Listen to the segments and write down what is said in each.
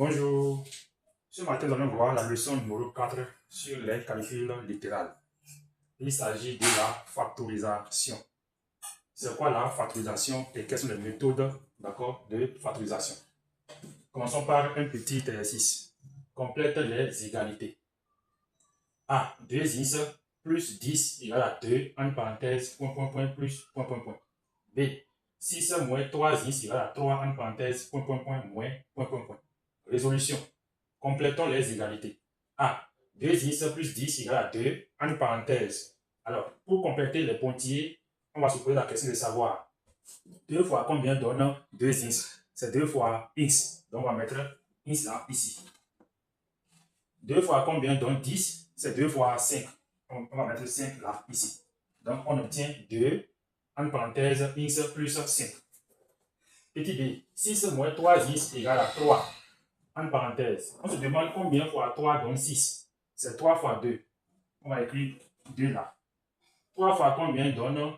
Bonjour. Ce matin, nous allons voir la leçon numéro 4 sur les calculs littérales. Il s'agit de la factorisation. C'est quoi la factorisation et quelles sont les méthodes de factorisation? Commençons par un petit exercice. Complète les égalités. A, 2x plus 10 égale à 2, entre parenthèses, point, point, point, plus, point, point, point. B, 6 moins 3x égale à 3, entre parenthèses, point, point, point, moins, point, point, point. Résolution. Complétons les égalités. A, 2x plus 10 égale à 2, entre parenthèses. Alors, pour compléter les pointillés, on va se poser la question de savoir 2 fois combien donne 2x? C'est 2 fois x. Donc, on va mettre x là, ici. 2 fois combien donne 10? C'est 2 fois 5. On va mettre 5 là, ici. Donc, on obtient 2, entre parenthèses, x plus 5. Petit b, 6 moins 3x égale à 3. En parenthèse, on se demande combien fois 3 donne 6. C'est 3 fois 2. On va écrire 2 là. 3 fois combien donne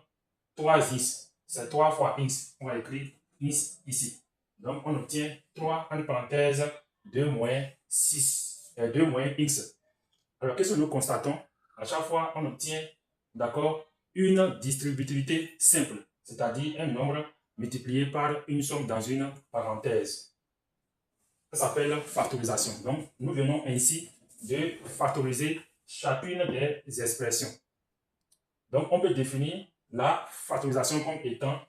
3x? C'est 3 fois x. On va écrire x ici. Donc, on obtient 3, en parenthèse, 2 moins 6, 2 moins x. Alors, qu'est-ce que nous constatons? À chaque fois, on obtient, une distributivité simple, c'est-à-dire un nombre multiplié par une somme dans une parenthèse. Ça s'appelle factorisation. Donc, nous venons ainsi de factoriser chacune des expressions. Donc, on peut définir la factorisation comme étant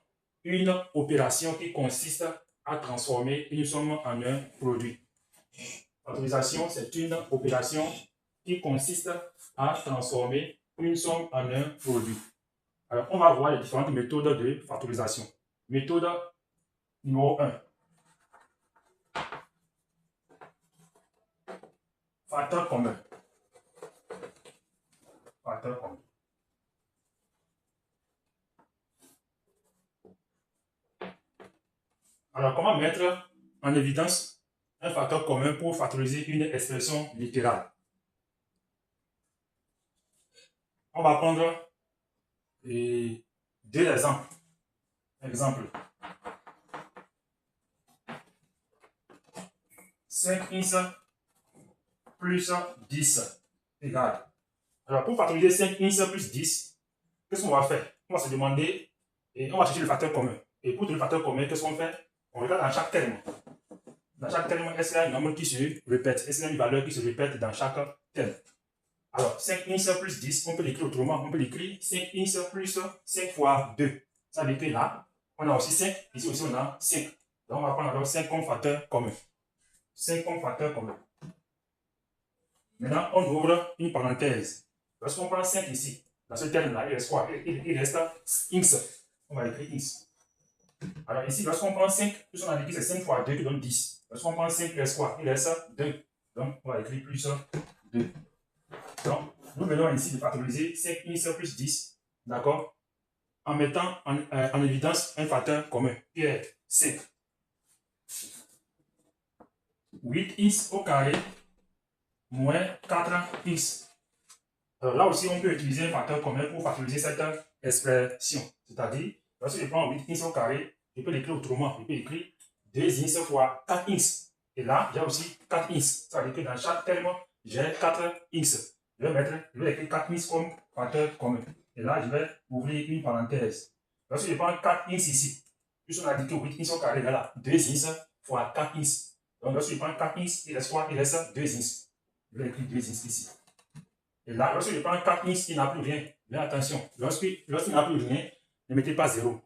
une opération qui consiste à transformer une somme en un produit. Factorisation, c'est une opération qui consiste à transformer une somme en un produit. Alors, on va voir les différentes méthodes de factorisation. Méthode numéro 1. Facteur commun. Facteur commun. Alors, comment mettre en évidence un facteur commun pour factoriser une expression littérale? On va prendre deux exemples. Exemple. 5x plus 10 égale. Alors, pour factoriser 5x plus 10, qu'est-ce qu'on va faire? On va se demander, et on va chercher le facteur commun. Et pour trouver le facteur commun, qu'est-ce qu'on fait? On regarde dans chaque terme. Dans chaque terme, est-ce qu'il y a un nombre qui se répète? Est-ce qu'il y a une valeur qui se répète dans chaque terme? Alors, 5x plus 10, on peut l'écrire autrement. On peut l'écrire 5x plus 5 fois 2. Ça veut dire que là, on a aussi 5. Ici aussi, on a 5. Donc, on va prendre alors 5 comme facteur commun. 5 comme facteur commun. Maintenant, on ouvre une parenthèse. Lorsqu'on prend 5 ici, dans ce terme-là, il reste quoi? Il reste x. On va écrire x. Alors ici, lorsqu'on prend 5, plus on a dit que c'est 5 fois 2 qui donne 10. Lorsqu'on prend 5, il reste quoi? Il reste 2. Donc, on va écrire plus 2. Donc, nous venons ici de factoriser 5x plus 10, d'accord, en mettant en évidence un facteur commun, qui est 5. 8x au carré moins 4x. Alors là aussi, on peut utiliser un facteur commun pour factoriser cette expression. C'est-à-dire, lorsque je prends 8x au carré, je peux l'écrire autrement. Je peux écrire 2x fois 4x. Et là, j'ai aussi 4x. Ça veut dire que dans chaque terme, j'ai 4x. Je vais écrire 4x comme facteur commun. Et là, je vais ouvrir une parenthèse. Lorsque je prends 4x ici, puis on a dit que 8x au carré, là, 2x fois 4x. Donc, lorsque je prends 4x, il reste quoi? Il reste 2x. Je vais écrire 2x ici. Et là, lorsque je prends 4x, il n'a plus rien. Mais attention, lorsqu'il n'a plus rien, ne mettez pas 0.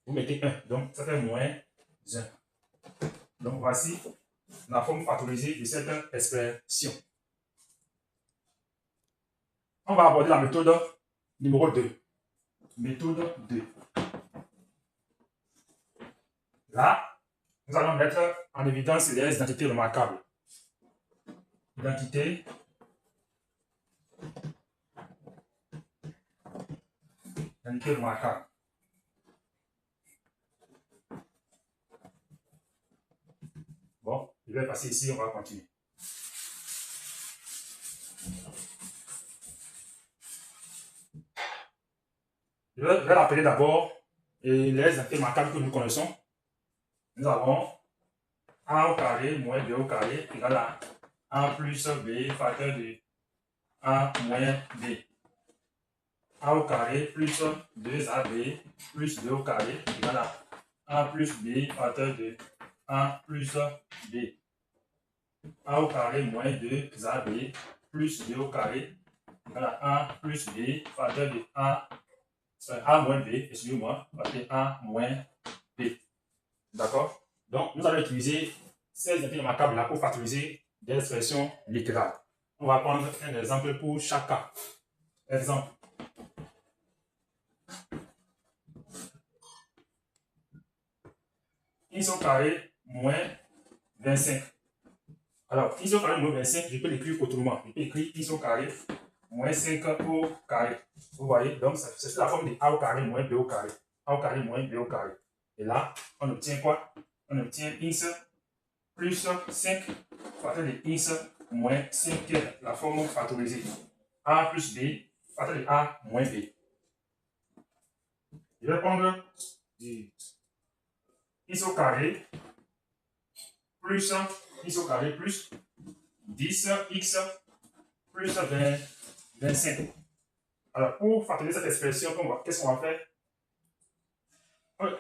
Vous mettez 1. Donc, ça fait moins 1. Donc, voici la forme factorisée de cette expression. On va aborder la méthode numéro 2. Méthode 2. Là, nous allons mettre en évidence les identités remarquables. Identité remarquable. Bon, je vais passer ici, on va continuer. Je vais rappeler d'abord les identités remarquables que nous connaissons. Nous avons A au carré moins B au carré égale à A plus B facteur de A moins B. A au carré plus 2AB plus B au carré égale à A plus B facteur de A plus B. A au carré moins 2AB plus B au carré égale à A plus B facteur de A moins B, excusez-moi, facteur de A moins B. D'accord? Donc, nous allons utiliser ces intégrales remarquables là pour factoriser des expressions littérales. On va prendre un exemple pour chaque cas. Exemple. X au carré moins 25. Alors, x au carré moins 25, je peux l'écrire autrement. Je peux écrire x au carré moins 5 au carré. Vous voyez? Donc, c'est sous la forme de a au carré moins b au carré. A au carré moins b au carré. Et là, on obtient quoi? On obtient x plus 5 facteur de x moins 5, la forme factorisée. A plus b facteur de a moins b. Je vais prendre x au carré plus x au carré plus 10x plus 25. Alors, pour factoriser cette expression, qu'est-ce qu'on va faire?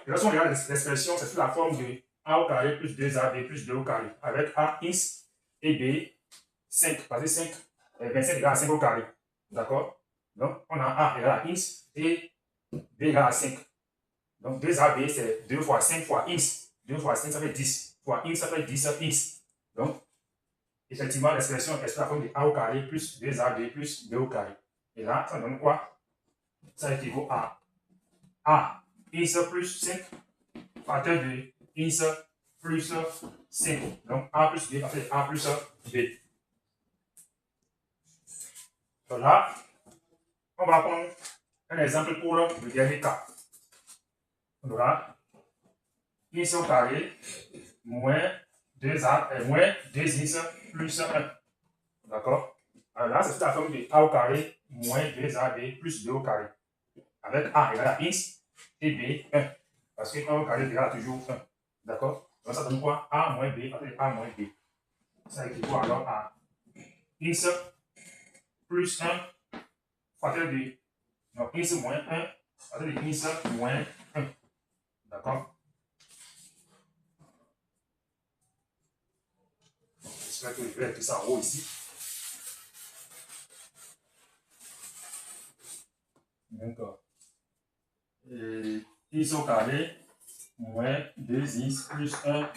Lorsqu'on regarde l'expression, c'est sous la forme de a au carré plus 2ab plus 2 au carré, avec ax et b 5, parce que 5, 25 égale à 5 au carré. D'accord? Donc, on a a égale à x et b égale à 5. Donc, 2ab, c'est 2 fois 5 fois x. 2 fois 5, ça fait 10. Fois x, ça fait 10x. Donc, effectivement, l'expression est sous la forme de a au carré plus 2ab plus 2 au carré. Et là, ça donne quoi? Ça équivaut à a x plus 5 facteur de x plus 5. Donc, a plus b facteur de a plus b. Donc là, on va prendre un exemple pour le dernier cas. On aura x au carré moins 2x plus 1. D'accord? Alors là, c'est la forme de a au carré moins 2ab plus 2 au carré. Avec a égale à x et b 1. Parce que 1 au carré égale à toujours 1. D'accord? Donc ça donne quoi? A moins b facteur de a moins b. Ça équivaut alors à x plus 1 facteur de x moins 1 facteur de x moins 1. D'accord? J'espère que je vais écrire ça en haut ici. Donc, x au carré moins 2x plus 1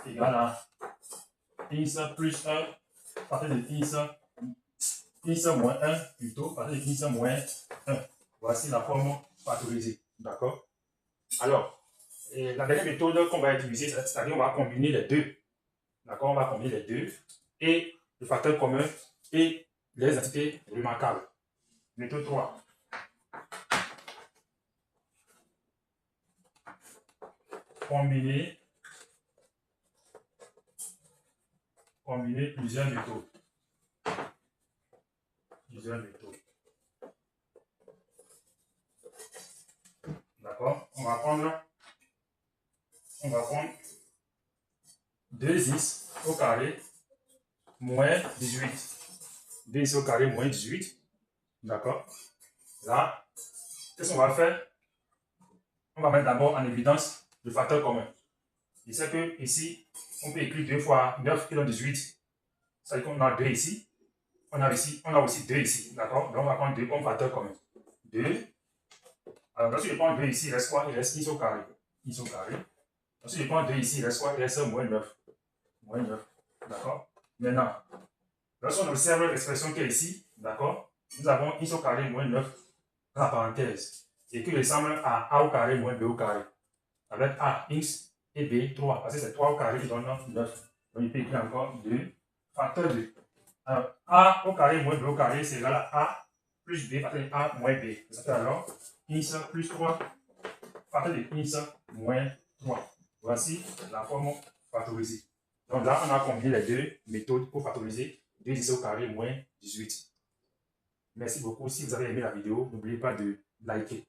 égale à x plus 1 facteur de x moins 1 plutôt facteur de x moins 1. Voici la forme factorisée. D'accord? Alors, la dernière méthode qu'on va utiliser, c'est-à-dire on va combiner les deux. D'accord? On va combiner les deux et le facteur commun et les entités remarquables. Méthode 3. Combiner plusieurs méthodes. D'accord? On va prendre 2x au carré moins 18. 2x au carré moins 18. D'accord? Là, qu'est-ce qu'on va faire? On va mettre d'abord en évidence le facteur commun. Je sais que ici, on peut écrire 2 fois 9 qui donne 18. Ça veut dire qu'on a 2 ici. On a aussi 2 ici. D'accord? Donc on va prendre 2 comme facteur commun. 2. Alors, lorsque je prends 2 ici, il reste quoi? Il reste x au carré. X au carré. Lorsque je prends 2 ici, il reste quoi? Il reste moins 9. Moins 9. D'accord? Maintenant, lorsqu'on observe l'expression qui est ici, d'accord? Nous avons x au carré moins 9 dans la parenthèse. Et qui ressemble à a au carré moins b au carré. Avec a, x et b, 3. Parce que c'est 3 au carré qui donne 9. Donc il peut écrire encore 2 facteur 2. Alors, a au carré moins b au carré, c'est égal à a plus b facteur de a moins b. Ça fait alors x plus 3 facteur de x moins 3. Voici la forme factorisée. Donc là, on a combiné les deux méthodes pour factoriser 2x au carré moins 18. Merci beaucoup. Si vous avez aimé la vidéo, n'oubliez pas de liker.